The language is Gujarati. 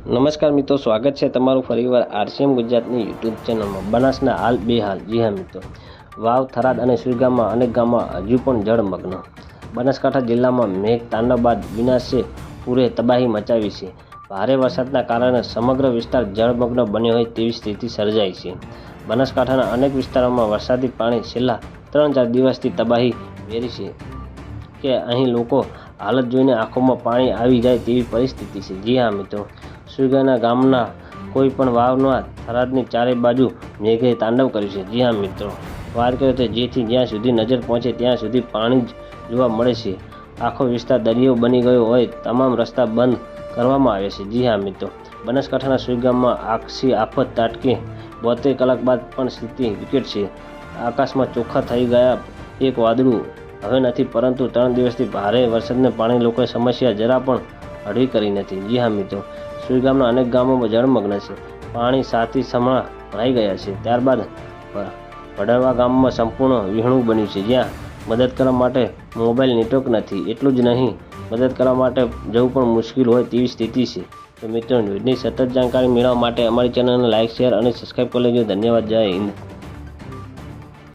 નમસ્કાર મિત્રો, સ્વાગત છે તમારું ફરીવાર આરસીએમ ગુજરાતની યુટ્યુબ ચેનલમાં। બનાસના હાલ બેહાલ। જી હા મિત્રો, વાવ, થરાદ અને સુઈગામમાં અનેક ગામમાં હજુ પણ જળમગ્ન। બનાસકાંઠા જિલ્લામાં મેઘ તાંડવ બાદ વિનાશે પૂરે તબાહી મચાવી છે। ભારે વરસાદના કારણે સમગ્ર વિસ્તાર જળમગ્ન બન્યો હોય તેવી સ્થિતિ સર્જાઈ છે। બનાસકાંઠાના અનેક વિસ્તારોમાં વરસાદી પાણી છેલ્લા 3-4 દિવસથી તબાહી વેરી છે કે અહીં લોકો હાલત જોઈને આંખોમાં પાણી આવી જાય તેવી પરિસ્થિતિ છે। જી હા મિત્રો, સુઈગાના ગામના કોઈ પણ વાવના થરાદની ચારે બાજુ મેઘે તાંડવ કર્યું છે। જી હા મિત્રો, વાત કરીએ તો જેથી જ્યાં સુધી નજર પહોંચે ત્યાં સુધી પાણી જ જોવા મળે છે। આખો વિસ્તાર દરિયો બની ગયો હોય, તમામ રસ્તા બંધ કરવામાં આવ્યા છે। જી હા મિત્રો, બનાસકાંઠાના સુઈગામમાં આકસી આફત ત્રાટકી 72 કલાક બાદ પણ સ્થિતિ વિકટ છે। આકાશમાં ચોખ્ખા થઈ ગયા એક વાદળું હવે નથી, પરંતુ 3 દિવસથી ભારે વરસાદને પાણી લોકોની સમસ્યા જરા પણ હળવી કરી નથી। જી હા મિત્રો, સુઈગામના અનેક ગામોમાં જળમગ્ન છે। પાણી સાથી સમા ભરાઈ ગયા છે। ત્યારબાદ ભડરવા ગામમાં સંપૂર્ણ વિહણું બન્યું છે, જ્યાં મદદ કરવા માટે મોબાઈલ નેટવર્ક નથી। એટલું જ નહીં, મદદ કરવા માટે જવું પણ મુશ્કેલ હોય તેવી સ્થિતિ છે। તો મિત્રો, ન્યૂઝની સતત જાણકારી મેળવવા માટે અમારી ચેનલને લાઇક, શેર અને સબસ્ક્રાઈબ કરી લેજો। ધન્યવાદ। જય હિન્દ।